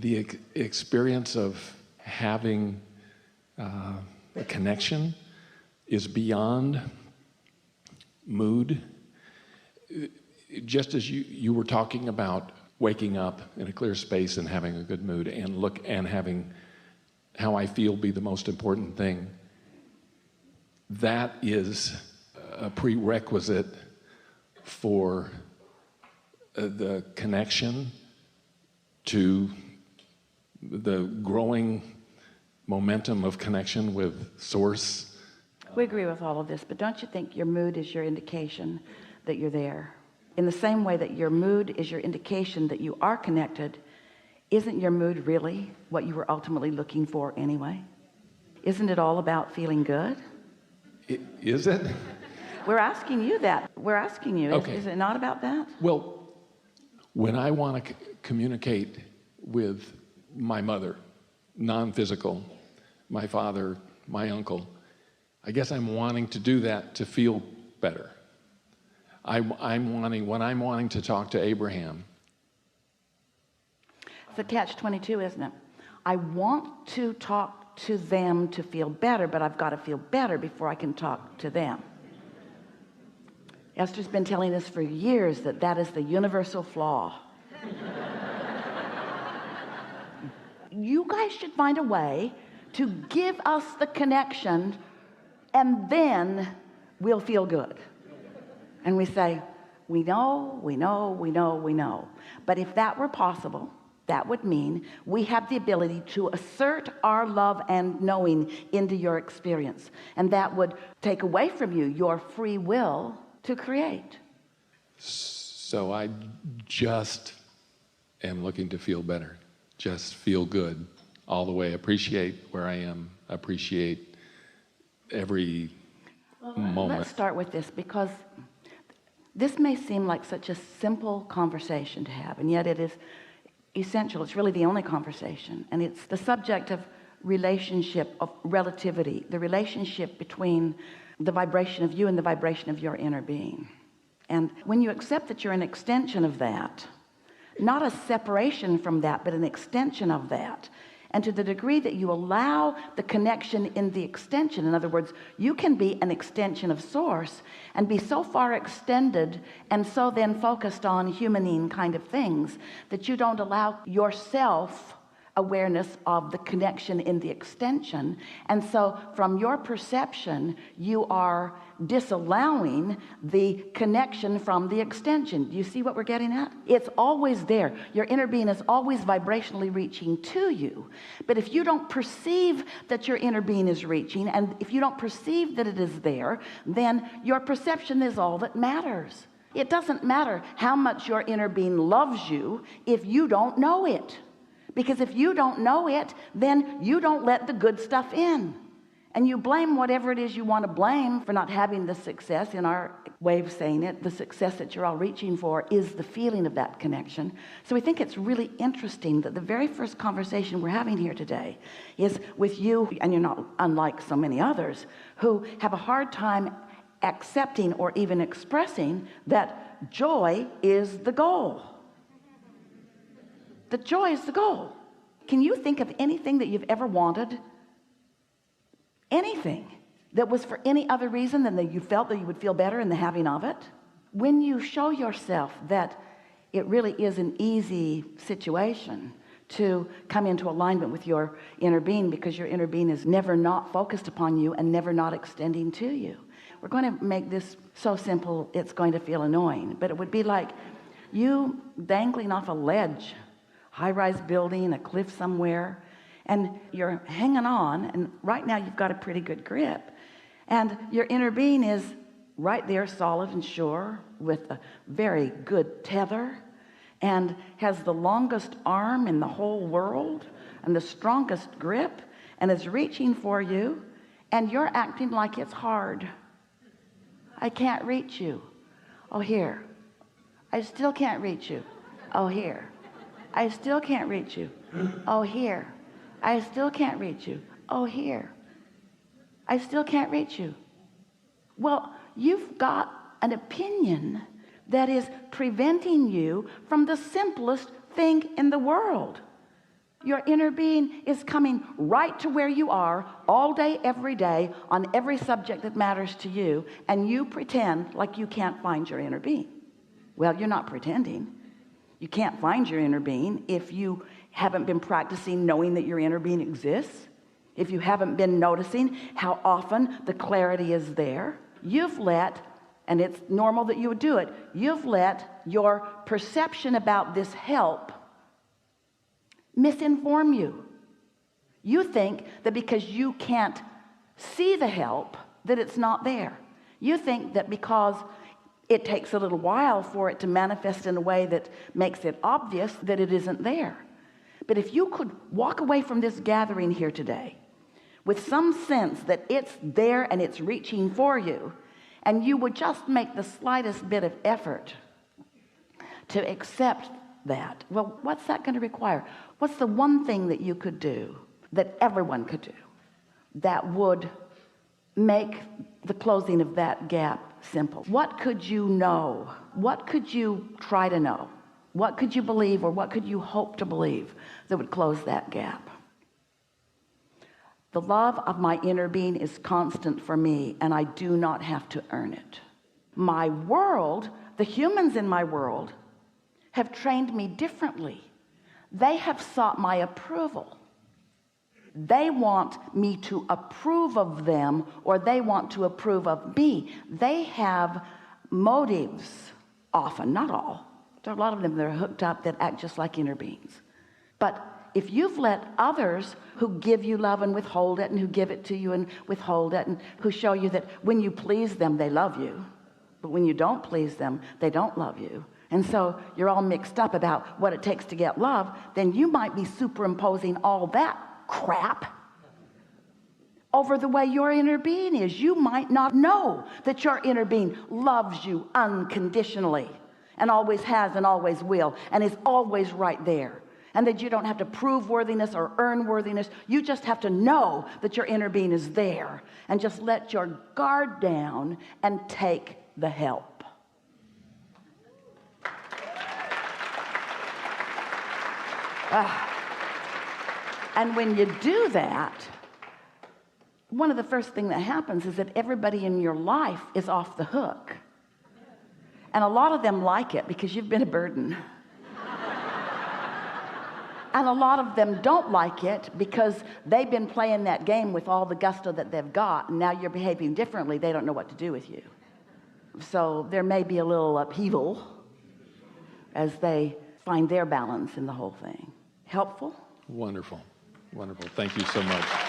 the experience of having a connection is beyond mood. Just as you were talking about waking up in a clear space and having a good mood and having how I feel be the most important thing, that is a prerequisite for the connection to the growing momentum of connection with Source. We agree with all of this, but don't you think your mood is your indication that you're there? In the same way that your mood is your indication that you are connected, isn't your mood really what you were ultimately looking for anyway? Isn't it all about feeling good? Is it? We're asking you that. We're asking you, okay. Is it not about that? Well, when I want to communicate with my mother, non-physical, my father, my uncle, I guess I'm wanting to do that to feel better. When I'm wanting to talk to Abraham. It's a catch-22, isn't it? I want to talk to them to feel better, but I've got to feel better before I can talk to them. Esther's been telling us for years that that is the universal flaw. You guys should find a way to give us the connection, and then we'll feel good. And we say, we know. But if that were possible, that would mean we have the ability to assert our love and knowing into your experience. And that would take away from you your free will to create. So I just am looking to feel better. Just feel good all the way. Appreciate where I am. Appreciate every moment. Let's start with this, because this may seem like such a simple conversation to have, and yet it is essential. It's really the only conversation, and it's the subject of relationship, of relativity, the relationship between the vibration of you and the vibration of your inner being. And when you accept that you're an extension of that, not a separation from that, but an extension of that, and to the degree that you allow the connection in the extension, in other words, you can be an extension of Source and be so far extended and so then focused on humanine kind of things that you don't allow yourself awareness of the connection in the extension. And so from your perception, you are disallowing the connection from the extension. Do you see what we're getting at? It's always there. Your inner being is always vibrationally reaching to you. But if you don't perceive that your inner being is reaching, and if you don't perceive that it is there, then your perception is all that matters. It doesn't matter how much your inner being loves you if you don't know it. Because if you don't know it, then you don't let the good stuff in. And you blame whatever it is you want to blame for not having the success. In our way of saying it, the success that you're all reaching for is the feeling of that connection. So we think it's really interesting that the very first conversation we're having here today is with you, and you're not unlike so many others who have a hard time accepting or even expressing that joy is the goal. That joy is the goal. Can you think of anything that you've ever wanted? Anything that was for any other reason than that you felt that you would feel better in the having of it? When you show yourself that it really is an easy situation to come into alignment with your inner being, because your inner being is never not focused upon you and never not extending to you. We're going to make this so simple it's going to feel annoying, but it would be like you dangling off a ledge, high-rise building, a cliff somewhere, and you're hanging on, and right now you've got a pretty good grip, and your inner being is right there, solid and sure, with a very good tether, and has the longest arm in the whole world and the strongest grip, and is reaching for you, and you're acting like it's hard. I can't reach you. Oh, here. I still can't reach you. Oh, here. I still can't reach you. Oh, here. I still can't reach you. Oh, here. I still can't reach you. Well, you've got an opinion that is preventing you from the simplest thing in the world. Your inner being is coming right to where you are all day, every day, on every subject that matters to you, and you pretend like you can't find your inner being. Well, you're not pretending. You can't find your inner being if you haven't been practicing knowing that your inner being exists, if you haven't been noticing how often the clarity is there. You've let, and it's normal that you would do it, you've let your perception about this help misinform you. You think that because you can't see the help that it's not there. You think that because it takes a little while for it to manifest in a way that makes it obvious that it isn't there. But if you could walk away from this gathering here today with some sense that it's there and it's reaching for you, and you would just make the slightest bit of effort to accept that, well, what's that going to require? What's the one thing that you could do, that everyone could do, that would make the closing of that gap simple? What could you know? What could you try to know? What could you believe, or what could you hope to believe that would close that gap? The love of my inner being is constant for me, and I do not have to earn it. My world, the humans in my world, have trained me differently. They have sought my approval. They want me to approve of them, or they want to approve of me. They have motives, often, not all. There are a lot of them that are hooked up that act just like inner beings. But if you've let others who give you love and withhold it, and who give it to you and withhold it, and who show you that when you please them, they love you, but when you don't please them, they don't love you, and so you're all mixed up about what it takes to get love, then you might be superimposing all that crap over the way your inner being is. You might not know that your inner being loves you unconditionally, and always has and always will, and is always right there, and that you don't have to prove worthiness or earn worthiness. You just have to know that your inner being is there, and just let your guard down and take the help. And when you do that, one of the first things that happens is that everybody in your life is off the hook, and a lot of them like it because you've been a burden. And a lot of them don't like it because they've been playing that game with all the gusto that they've got, and now you're behaving differently. They don't know what to do with you. So there may be a little upheaval as they find their balance in the whole thing. Helpful? Wonderful. Wonderful. Thank you so much.